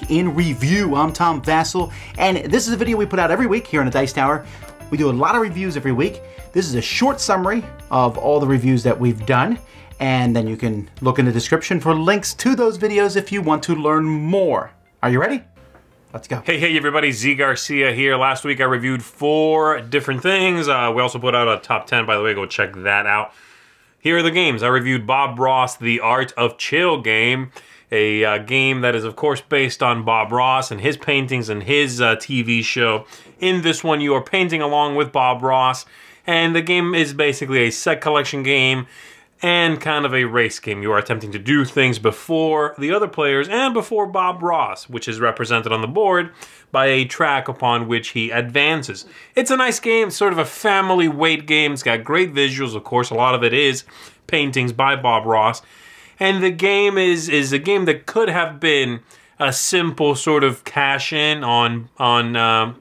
Week in Review. I'm Tom Vassell, and this is a video we put out every week here on the Dice Tower. We do a lot of reviews every week. This is a short summary of all the reviews that we've done, and then you can look in the description for links to those videos if you want to learn more. Are you ready? Let's go. Hey everybody, Z Garcia here. Last week I reviewed 4 different things. We also put out a top 10, by the way, go check that out. Here are the games. I reviewed Bob Ross, The Art of Chill game, a game that is of course based on Bob Ross and his paintings and his TV show. In this one you are painting along with Bob Ross, and the game is basically a set collection game and kind of a race game. You are attempting to do things before the other players and before Bob Ross, which is represented on the board by a track upon which he advances. It's a nice game, sort of a family weight game. It's got great visuals, of course. A lot of it is paintings by Bob Ross. And the game is a game that could have been a simple sort of cash-in on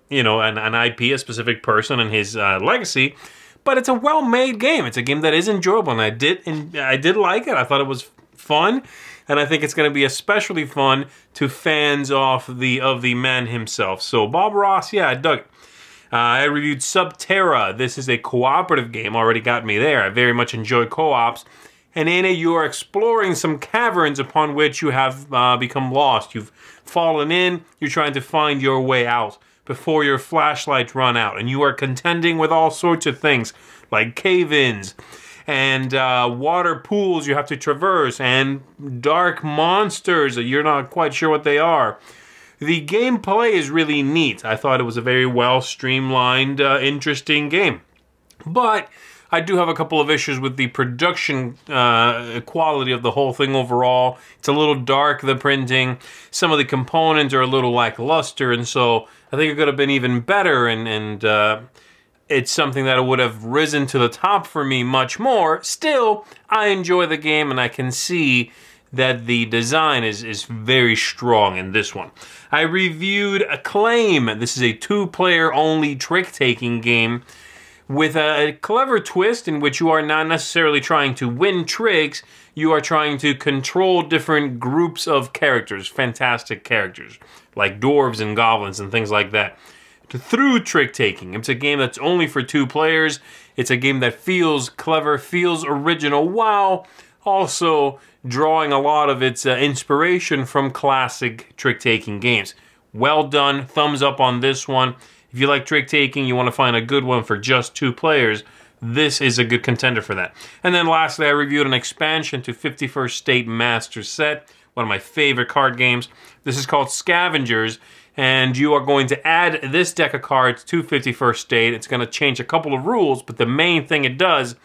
you know, an IP, a specific person and his legacy. But it's a well-made game. It's a game that is enjoyable, and I did like it. I thought it was fun, and I think it's going to be especially fun to fans of the man himself. So Bob Ross, yeah, I dug it. I reviewed Subterra. This is a cooperative game. Already got me there. I very much enjoy co-ops. And in it, you are exploring some caverns upon which you have become lost. You've fallen in. You're trying to find your way out before your flashlights run out. And you are contending with all sorts of things like cave-ins and water pools you have to traverse and dark monsters that you're not quite sure what they are. The gameplay is really neat. I thought it was a very well streamlined, interesting game. But I do have a couple of issues with the production quality of the whole thing overall. It's a little dark, the printing. Some of the components are a little lackluster, and so I think it could have been even better, and it's something that would have risen to the top for me much more. Still, I enjoy the game, and I can see that the design is very strong in this one. I reviewed Acclaim. This is a 2-player only trick-taking game with a clever twist in which you are not necessarily trying to win tricks, you are trying to control different groups of characters, fantastic characters, like dwarves and goblins and things like that, through trick-taking. It's a game that's only for 2 players. It's a game that feels clever, feels original, while also drawing a lot of its inspiration from classic trick-taking games. Well done, thumbs up on this one. If you like trick-taking, you want to find a good one for just 2 players, this is a good contender for that. And then lastly, I reviewed an expansion to 51st State Master Set, one of my favorite card games. This is called Scavengers, and you are going to add this deck of cards to 51st State. It's going to change a couple of rules, but the main thing it does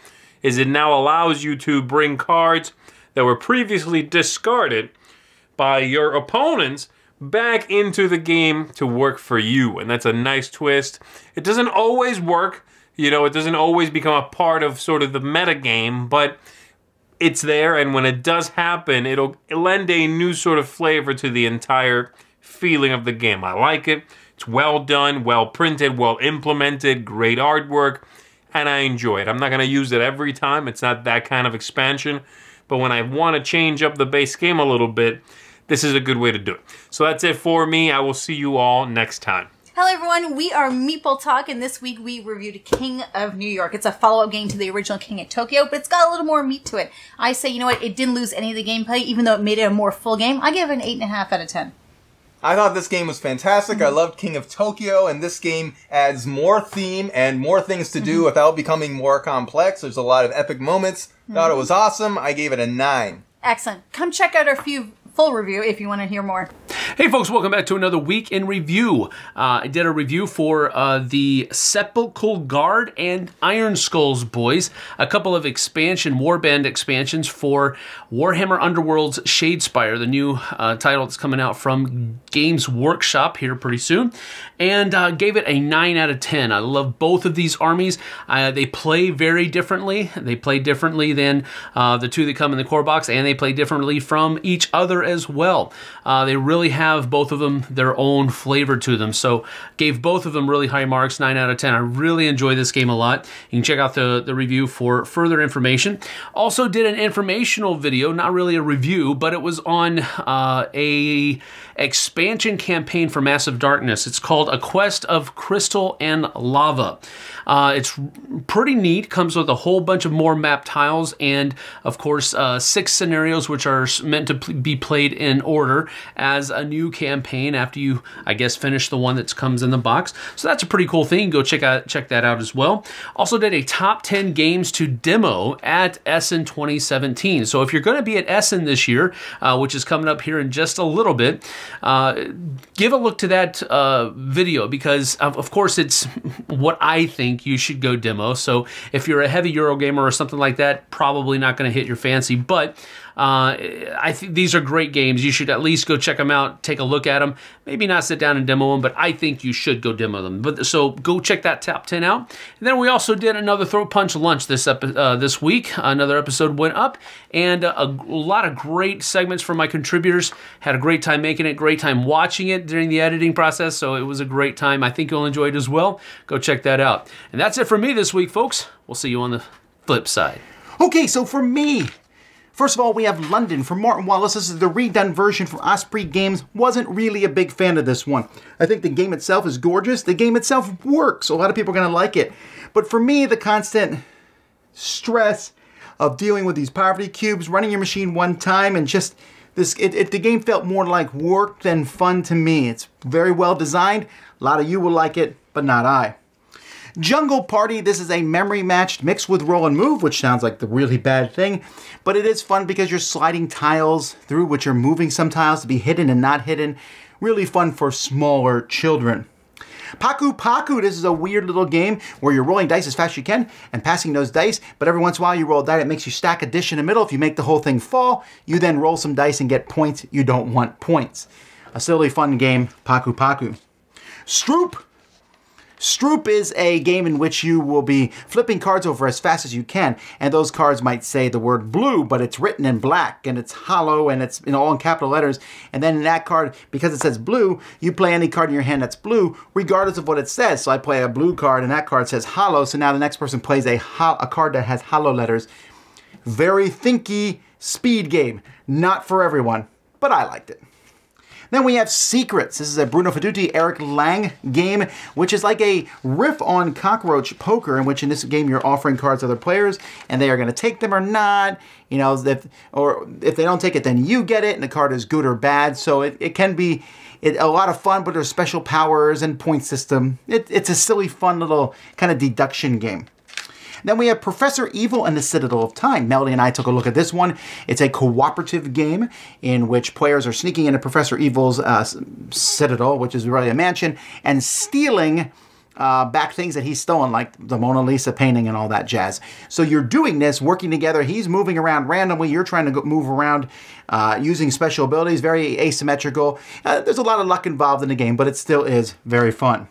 is it now allows you to bring cards that were previously discarded by your opponents back into the game to work for you, and that's a nice twist. It doesn't always work, you know, it doesn't always become a part of sort of the meta game, but it's there, and when it does happen, it'll lend a new sort of flavor to the entire feeling of the game. I like it. It's well done, well printed, well implemented, great artwork, and I enjoy it. I'm not going to use it every time. It's not that kind of expansion, but when I want to change up the base game a little bit, this is a good way to do it. So that's it for me. I will see you all next time. Hello everyone, we are Meeple Talk, and this week we reviewed King of New York. It's a follow-up game to the original King of Tokyo, but it's got a little more meat to it. I say, you know what, it didn't lose any of the gameplay, even though it made it a more full game. I give it an 8.5 out of 10. I thought this game was fantastic. I loved King of Tokyo, and this game adds more theme and more things to do without becoming more complex. There's a lot of epic moments. Thought it was awesome. I gave it a 9. Excellent. Come check out our full review if you want to hear more. Hey folks, welcome back to another week in review. I did a review for the Sepulchral Guard and Iron Skulls boys, a couple of warband expansions for Warhammer Underworld's Shadespire, the new title that's coming out from Games Workshop here pretty soon, and gave it a 9 out of 10. I love both of these armies. They play very differently. They play differently than the 2 that come in the core box, and they play differently from each other as well. They really have, both of them, their own flavor to them. So gave both of them really high marks, 9 out of 10. I really enjoy this game a lot. You can check out the review for further information. Also did an informational video, not really a review, but it was on expansion campaign for Massive Darkness. It's called A Quest of Crystal and Lava. It's pretty neat. Comes with a whole bunch of more map tiles and, of course, 6 scenarios which are meant to be played in order as a new campaign after you, I guess, finish the one that comes in the box. So that's a pretty cool thing. Go check that out as well. Also did a top 10 games to demo at Essen 2017. So if you're going to be at Essen this year, which is coming up here in just a little bit, give a look to that video because, of course, it's what I think you should go demo. So if you're a heavy Eurogamer or something like that, probably not going to hit your fancy, but I think these are great games. You should at least go check them out, take a look at them. Maybe not sit down and demo them, but I think you should go demo them. But so go check that top 10 out. And then we also did another Throat Punch lunch this week. Another episode went up, and a lot of great segments from my contributors. Had a great time making it, great time watching it during the editing process. So it was a great time. I think you'll enjoy it as well. Go check that out. And that's it for me this week, folks. We'll see you on the flip side. Okay, so for me, first of all, we have London from Martin Wallace. This is the redone version from Osprey Games. Wasn't really a big fan of this one. I think the game itself is gorgeous. The game itself works. A lot of people are going to like it. But for me, the constant stress of dealing with these poverty cubes, running your machine one time, and just this, the game felt more like work than fun to me. It's very well designed. A lot of you will like it, but not I. Jungle Party, this is a memory matched mixed with roll and move, which sounds like the really bad thing, but it is fun because you're sliding tiles through which you're moving some tiles to be hidden and not hidden. Really fun for smaller children. Paku Paku, this is a weird little game where you're rolling dice as fast as you can and passing those dice, but every once in a while you roll a die that makes you stack a dish in the middle. If you make the whole thing fall, you then roll some dice and get points. You don't want points. A silly fun game, Paku Paku. Stroop. Stroop is a game in which you will be flipping cards over as fast as you can, and those cards might say the word blue, but it's written in black, and it's hollow, and it's all in capital letters, and then in that card, because it says blue, you play any card in your hand that's blue, regardless of what it says. So I play a blue card, and that card says hollow, so now the next person plays a card that has hollow letters. Very thinky speed game. Not for everyone, but I liked it. Then we have Secrets. This is a Bruno Feduti, Eric Lang game, which is like a riff on Cockroach Poker, in which in this game you're offering cards to other players, and they are going to take them or not. You know, if they don't take it, then you get it, and the card is good or bad. So it can be a lot of fun, but there's special powers and point system. It's a silly, fun little kind of deduction game. Then we have Professor Evil and the Citadel of Time. Melody and I took a look at this one. It's a cooperative game in which players are sneaking into Professor Evil's citadel, which is really a mansion, and stealing back things that he's stolen, like the Mona Lisa painting and all that jazz. So you're doing this, working together. He's moving around randomly. You're trying to move around using special abilities, very asymmetrical. There's a lot of luck involved in the game, but it still is very fun.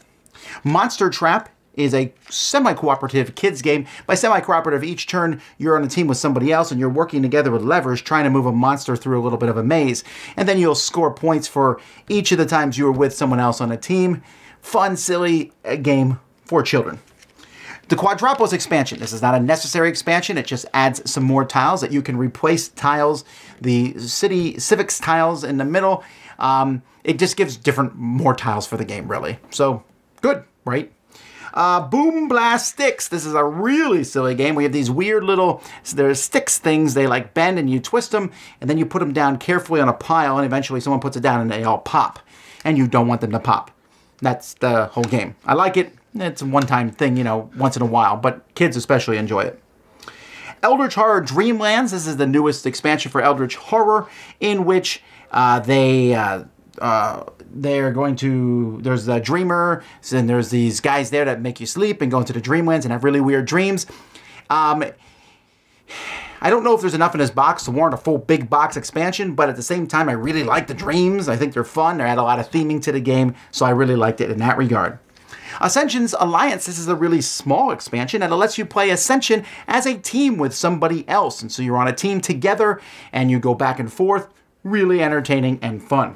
Monster Trap is a semi-cooperative kids game. By semi-cooperative, each turn you're on a team with somebody else and you're working together with levers trying to move a monster through a little bit of a maze. And then you'll score points for each of the times you were with someone else on a team. Fun, silly game for children. The Quadropos expansion. This is not a necessary expansion. It just adds some more tiles that you can replace tiles, the city civics tiles in the middle. It just gives more tiles for the game, really. So, good, right? Boom Blast Stix. This is a really silly game. We have these weird little, there's sticks things, they like bend and you twist them, and then you put them down carefully on a pile, and eventually someone puts it down and they all pop. And you don't want them to pop. That's the whole game. I like it. It's a one-time thing, you know, once in a while, but kids especially enjoy it. Eldritch Horror Dreamlands. This is the newest expansion for Eldritch Horror, in which they're going to, there's the dreamer, and there's these guys there that make you sleep and go into the dreamlands and have really weird dreams. I don't know if there's enough in this box to warrant a full big box expansion, but at the same time, I really like the dreams. I think they're fun. They add a lot of theming to the game, so I really liked it in that regard. Ascension's Alliance. This is a really small expansion, and it lets you play Ascension as a team with somebody else. And so you're on a team together, and you go back and forth. Really entertaining and fun.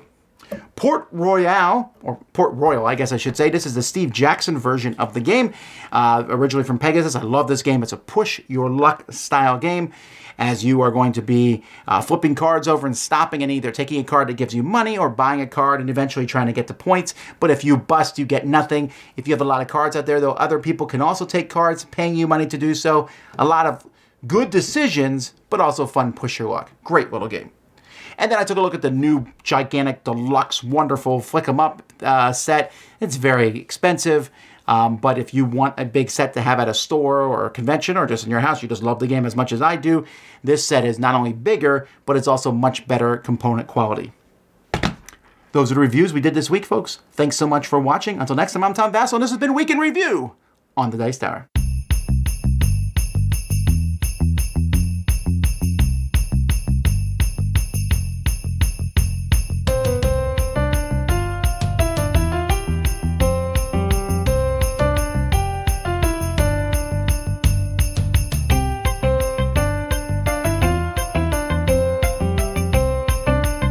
Port Royal, or Port Royal, I guess I should say. This is the Steve Jackson version of the game, originally from Pegasus. I love this game. It's a push your luck style game, as you are going to be flipping cards over and stopping and either taking a card that gives you money or buying a card and eventually trying to get the points. But if you bust, you get nothing. If you have a lot of cards out there, though, other people can also take cards, paying you money to do so. A lot of good decisions, but also fun push your luck. Great little game. And then I took a look at the new gigantic, deluxe, wonderful Flick 'em Up set. It's very expensive. But if you want a big set to have at a store or a convention or just in your house, you just love the game as much as I do, this set is not only bigger, but it's also much better component quality. Those are the reviews we did this week, folks. Thanks so much for watching. Until next time, I'm Tom Vassell, and this has been Week in Review on the Dice Tower.